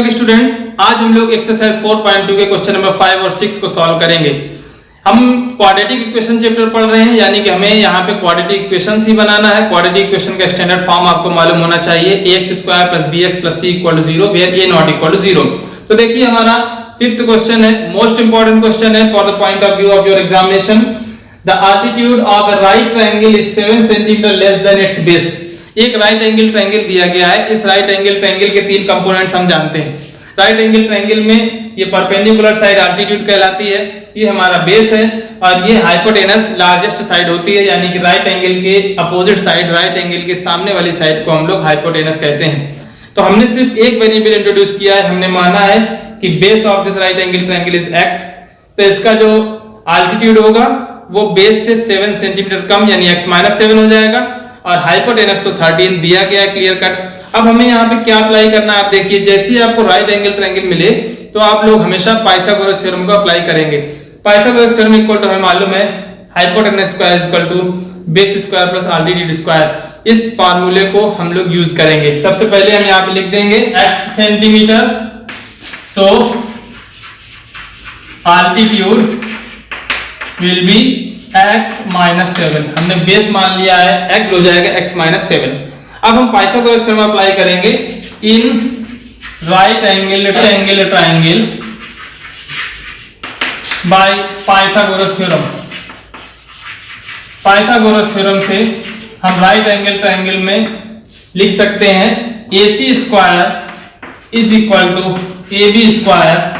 Back students, आज हम लोग एक्सरसाइज 4.2 के क्वेश्चन नंबर 5 और 6 को सॉल्व करेंगे। हम क्वाड्रेटिक इक्वेशन चैप्टर पढ़ रहे हैं, यानी कि हमें यहाँ पे क्वाड्रेटिक इक्वेशंस ही बनाना है। क्वाड्रेटिक इक्वेशन का स्टैंडर्ड फॉर्म आपको मालूम होना चाहिए, ax² + bx + c = 0 where a ≠ 0। तो देखिए हमारा फिफ्थ क्वेश्चन है, मोस्ट इंपोर्टेंट क्वेश्चन है for the point of view of your examination. The altitude of a right triangle is 7 centimetre less than it's base. एक राइट एंगल ट्रायंगल दिया गया है। इस राइट एंगल ट्रायंगल के तीन components हम जानते हैं। राइट एंगल ट्रायंगल में ये परपेंडिकुलर साइड आल्टीट्यूड कहलाती है, ये हमारा बेस है, और ये हाइपोटेनस लार्जेस्ट साइड होती है, यानी कि राइट एंगल के अपोजिट साइड, राइट एंगल के सामने वाली साइड को हम लोग हाइपोटेनस कहते हैं। तो हमने सिर्फ एक वेरिएबल इंट्रोड्यूस किया है, हमने माना है कि base of this right angle triangle is x। तो इसका जो आल्टीट्यूड होगा वो बेस से 7 सेंटीमीटर कम, यानी x-7 हो जाएगा, और हाइपोटेनस तो 13 दिया गया क्लियर कट। अब हमें यहाँ पे क्या अप्लाई करना है, आप देखिए, जैसे ही आपको राइट एंगल ट्रायंगल मिले तो आप लोग हमेशा पाइथागोरस थ्योरम को अप्लाई करेंगे। पाइथागोरस थ्योरम इक्वल टू हमें मालूम है hypotenuse square equal to base square plus altitude square. इस फार्मूले को हम लोग यूज करेंगे। सबसे पहले हम यहाँ पे लिख देंगे x centimetre, so altitude will be x-7। हमने बेस मान लिया है, x हो जाएगा x-7। अब हम पाइथागोरस थ्योरम अप्लाई करेंगे in right angle triangle by Pythagoras theorem. Pythagoras theorem से हम राइट एंगल ट्रायंगल में लिख सकते हैं AC² is equal to AB²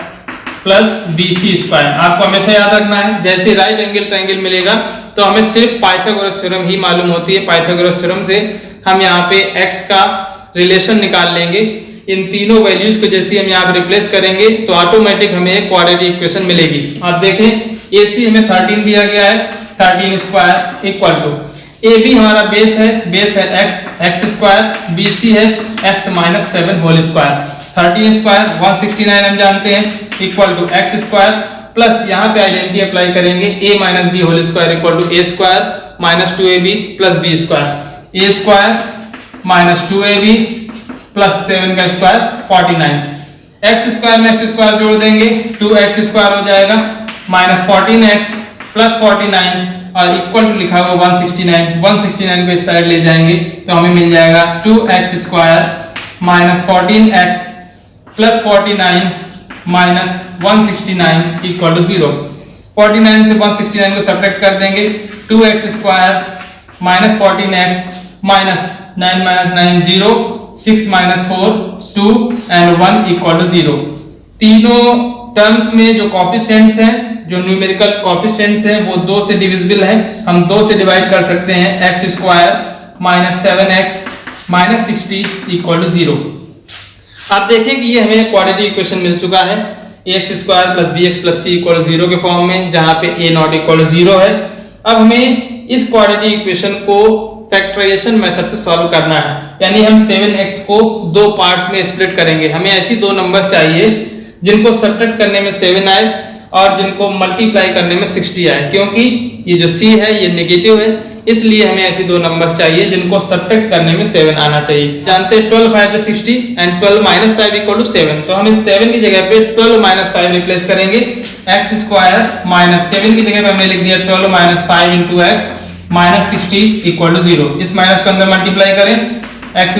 plus BC²। आपको हमेशा याद रखना है, जैसे राइट एंगल ट्रायंगल मिलेगा तो हमें सिर्फ पाइथागोरस थ्योरम ही मालूम होती है। पाइथागोरस थ्योरम से हम यहाँ पे x का रिलेशन निकाल लेंगे। इन तीनों वैल्यूज को जैसे हम यहाँ पे रिप्लेस करेंगे तो ऑटोमेटिक हमें एक क्वाड्रेटिक इक्वेशन मिलेगी। आप देखें AC हमें 13 दिया गया है, 13² इक्वल टू AB हमारा बेस है x² BC है x-7 होल स्क्वायर। 13² 169 हम जानते हैं इक्वल टू x² प्लस यहाँ पे आइडेंटिटी अप्लाई करेंगे a - b whole square equal to a² - 2ab plus b²। a² - 2ab plus 7 का स्क्वायर 49। x² में x² जोड़ देंगे 2x² हो जाएगा माइनस 14x प्लस 49 और इक्वल टू लिखा हुआ 169। 169 को इस साइड ले जाएंगे तो हमें मिल जाएगा 2x² माइनस 14x प्लस 49 माइनस 169 इक्वल टू 0। 49 से 169 को सब्ट्रैक्ट कर देंगे 2x² minus 14x minus 9 - 9 0, 6 - 4 2 and 1 equal to 0। तीनों टर्म्स में जो कोफिशिएंट्स हैं, जो न्यूमेरिकल कोफिशिएंट्स हैं, वो 2 से डिविजिबल हैं। हम 2 से डिवाइड कर सकते हैं x² minus 7x minus 60 equal to 0। आप देखें कि ये हमें क्वाड्रेटिक इक्वेशन मिल चुका है ax² plus bx plus c equal to 0 के फॉर्म में, जहां पे a नॉट इक्वल टू 0 है। अब हमें इस क्वाड्रेटिक इक्वेशन को फैक्टराइजेशन मेथड से सॉल्व करना है, यानी हम 7x को 2 पार्ट्स में स्प्लिट करेंगे। हमें ऐसी 2 नंबर्स चाहिए जिनको सब्ट्रैक्ट करने में 7 आए और जिनको मल्टीप्लाई करने में 60 आए, क्योंकि ये जो c है ये नेगेटिव है, इसलिए हमें ऐसी 2 नंबर्स चाहिए जिनको सब्ट्रैक्ट करने में 7 आना चाहिए। जानते हैं 12 5 = 60 एंड 12 - 5 इक्वल टू 7। तो हम इस 7 की जगह पे 12 - 5 रिप्लेस करेंगे। x² माइनस 7 की जगह पे हमने लिख दिया 12 - 5 × x माइनस 60 इक्वल टू 0। इस माइनस को अंदर मल्टीप्लाई करें, x²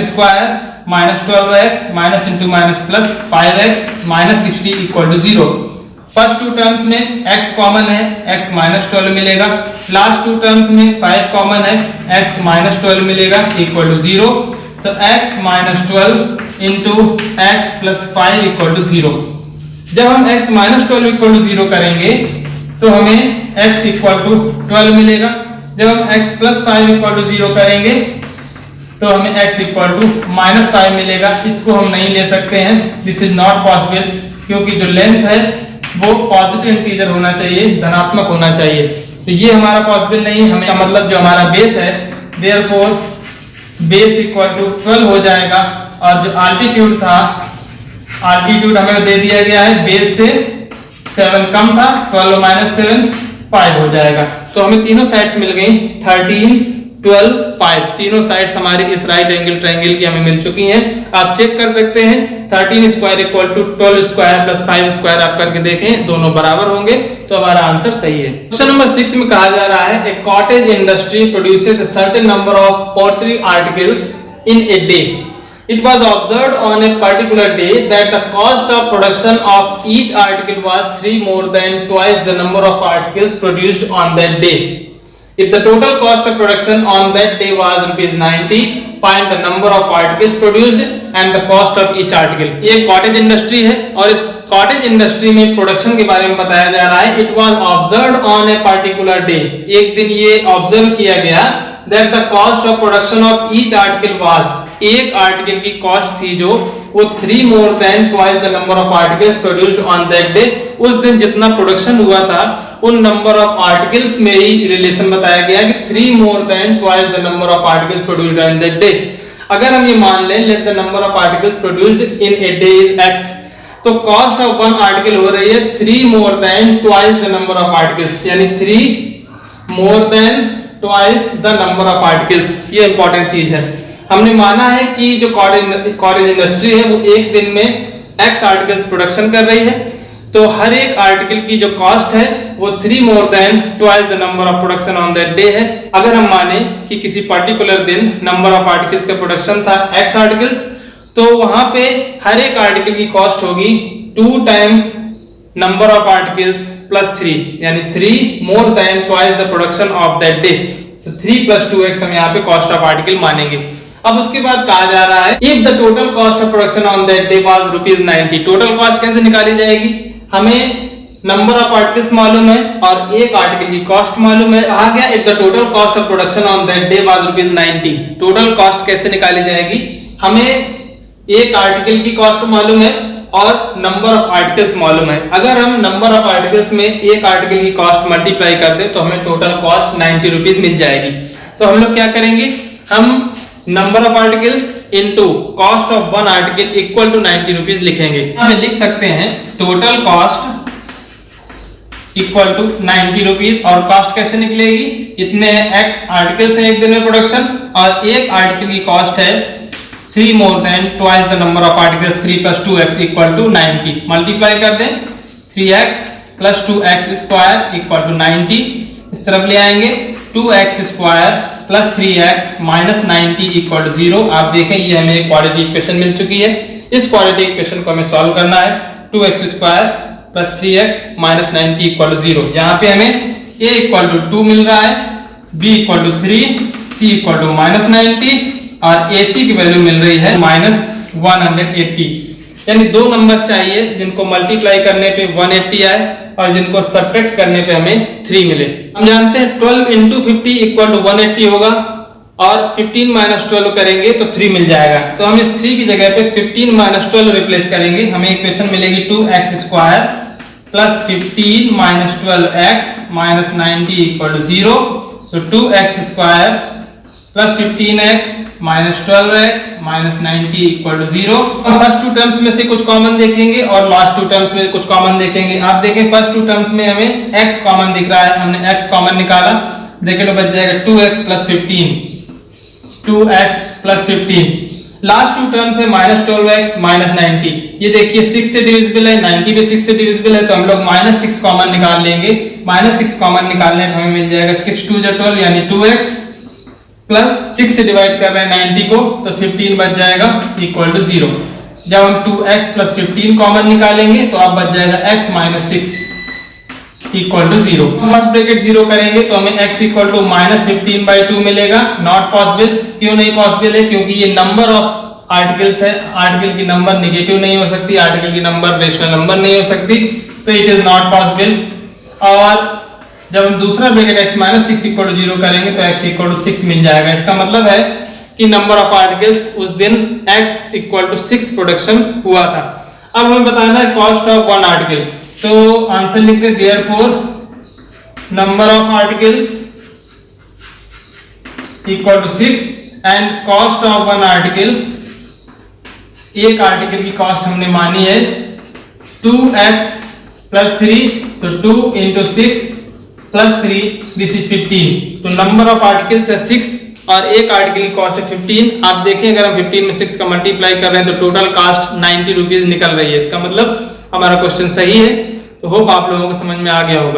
minus 12x minus into minus plus 5x minus 60 equal to 0। First 2 terms में x कॉमन है, x - 12 मिलेगा। लास्ट 2 टर्म्स में 5 कॉमन है, x - 12 मिलेगा equal to 0। So x - 12 into x plus 5 equal to 0। जब हम x - 12 इक्वल टू 0 करेंगे तो हमें x इक्वल टू 12 मिलेगा। जब हम x प्लस 5 इक्वल टू 0 करेंगे तो हमें x इक्वल टू -5 मिलेगा। इसको हम नहीं ले सकते हैं, दिस इज नॉट पॉसिबल, क्योंकि जो लेंथ है वो पॉजिटिव इंटीजर होना चाहिए, धनात्मक होना चाहिए। तो ये हमारा पॉसिबल नहीं है। हमें मतलब जो हमारा बेस है, देयरफॉर बेस इक्वल टू 12 हो जाएगा, और जो आल्टीट्यूड था, आल्टीट्यूड हमें दे दिया गया है बेस से 7 कम था, 12 - 7 5 हो जाएगा। तो हमें तीनों साइड्स मिल गई 13 12, 5 तीनों साइड्स हमारी इस राइट एंगल ट्रायंगल की हमें मिल चुकी हैं। आप चेक कर सकते हैं 13 square equal to 12 square plus 5 square आप करके देखें, दोनों बराबर होंगे, तो हमारा आंसर सही है। क्वेश्चन नंबर 6 में कहा जा रहा है a cottage industry produces a certain number of poultry articles in a day. It was observed on a particular day that the cost of production of each article was 3 more than twice the number of articles produced on that day. If the total cost of production on that day was rupees 90, find the number of articles produced and the cost of each article. ये cottage industry है और इस cottage industry में production के बारे में बताया जा रहा है। It was observed on a particular day. एक दिन ये ऑब्जर्व किया गया that the cost of production of each article was, एक आर्टिकल की कॉस्ट थी जो वो 3 more than twice the number of articles produced on that day. उस दिन जितना प्रोडक्शन हुआ था उन नंबर ऑफ आर्टिकल्स में ही रिलेशन बताया गया कि 3 more than twice the number of articles produced on that day. अगर हम ये मान लें let the number of articles produced in a day is x, तो कॉस्ट ऑफ वन आर्टिकल हो रही है 3 more than twice the number of articles, यानी 3 more than twice the number of articles. ये इंपॉर्टेंट चीज है। हमने माना है कि जो कॉटेज इंडस्ट्री है वो एक दिन में x आर्टिकल्स प्रोडक्शन कर रही है, तो हर एक आर्टिकल की जो कॉस्ट है वो 3 more than twice the number of production on that day है। अगर हम माने कि किसी पर्टिकुलर दिन नंबर ऑफ आर्टिकल्स का प्रोडक्शन था x आर्टिकल्स, तो वहां पे हर एक आर्टिकल की कॉस्ट होगी 2 times number of articles plus 3, यानी 3 more than twice the production of that day. So 3 plus 2x हम यहाँ पे कॉस्ट ऑफ आर्टिकल मानेंगे। अब उसके बाद कहा जा रहा है if the total cost of production on that day was rupees 90, total cost कैसे निकाली जाएगी? हमें नंबर ऑफ आर्टिकल्स मालूम है और एक आर्टिकल की कॉस्ट मालूम है। आ गया if the total cost of production on that day was rupees 90, total cost कैसे निकाली जाएगी? हमें एक आर्टिकल की कॉस्ट मालूम है और नंबर ऑफ आर्टिकल्स मालूम है। अगर हम नंबर ऑफ आर्टिकल्स में एक आर्टिकल की कॉस्ट मल्टीप्लाई कर दें तो हमें टोटल कॉस्ट 90 रुपीज मिल जाएगी। तो हम लोग क्या करेंगे, हम number of articles into cost of one article equal to 90 rupees लिखेंगे। हमें लिख सकते हैं total cost equal to 90 rupees, और कॉस्ट कैसे निकलेगी? इतने x आर्टिकल्स हैं एक दिन में प्रोडक्शन और एक आर्टिकल की कॉस्ट है 3 more than twice the number of articles, 3 plus 2x equal to 90. Multiply कर दें 3x plus 2x square equal to 90, इस तरफ ले आएंगे 2x square plus 3x minus 90 equal to 0। आप देखें ये हमें एक क्वाड्रेटिक इक्वेशन मिल चुकी है। इस क्वाड्रेटिक इक्वेशन को हमें सॉल्व करना है। 2x square plus 3x minus 90 equal to 0। यहाँ पे हमें a equal to 2 मिल रहा है, b equal to 3, c equal to minus 90 और AC की वैल्यू मिल रही है -180। यानी दो नंबर चाहिए जिनको मल्टीप्लाई करने पे 180 आए और जिनको सब्ट्रैक्ट करने पे हमें 3 मिले। हम जानते हैं 12 into 50 इक्वल टू 180 होगा और 15 minus 12 करेंगे तो 3 मिल जाएगा। तो हम इस 3 की जगह पे 15 minus 12 रिप्लेस करेंगे, हमें इक्वेशन मिलेगी 2x square plus 15 minus 12x minus 90 equal to 0। So 2x square plus 15x minus 12x minus 90 equal to 0। First two terms में से कुछ कॉमन देखेंगे और लास्ट टू टर्म्स में कुछ कॉमन देखेंगे। आप देखें फर्स्ट टू टर्म्स में हमें x कॉमन दिख रहा है, हमने x कॉमन निकाला, देखें तो बच जाएगा 2x plus 15, 2x plus 15। Last two terms है माइनस 12x माइनस 90। ये देखिए 6 से डिविजिबल है, 90 भी 6 से डिविजिबल है, तो हम लोग माइनस 6 कॉमन निकाल लेंगे। माइनस 6 कॉमन निकालने पर हमें मिल जाएगा 6 2 12 यानी 2x प्लस 6 से डिवाइड कर रहे हैं 90 को, तो 15 बच जाएगा इक्वल टू 0। जब हम 2x प्लस 15 कॉमन निकालेंगे तो अब बच जाएगा x minus 6 equal to 0। First bracket 0 करेंगे तो हमें x इक्वल टू माइनस 15/2 मिलेगा। नॉट पॉसिबल, क्यों नहीं पॉसिबल है? क्योंकि ये नंबर ऑफ आर्टिकल्स है, आर्टिकल की नंबर निगेटिव नहीं हो सकती, आर्टिकल की नंबर रेशनल नंबर नहीं हो सकती, तो इट इज नॉट पॉसिबल। और जब हम दूसरा bracket x minus 6 equal to 0 करेंगे तो x इक्वल टू 6 मिल जाएगा। इसका मतलब है कि नंबर ऑफ आर्टिकल्स उस दिन x इक्वल टू 6 प्रोडक्शन हुआ था। अब हमें बताना है कॉस्ट ऑफ वन आर्टिकल, तो आंसर लिख दे therefore number of articles equal to 6 and cost of one article, एक आर्टिकल की कॉस्ट हमने मानी है 2x plus 3, so 2 into 6 plus 3, this is 15। तो नंबर ऑफ आर्टिकल्स है 6 और एक आर्टिकल की कॉस्ट है 15। आप देखें अगर हम 15 में 6 का मल्टीप्लाई कर रहे हैं तो टोटल कॉस्ट 90 रुपीज निकल रही है। इसका मतलब हमारा क्वेश्चन सही है। तो होप आप लोगों को समझ में आ गया होगा।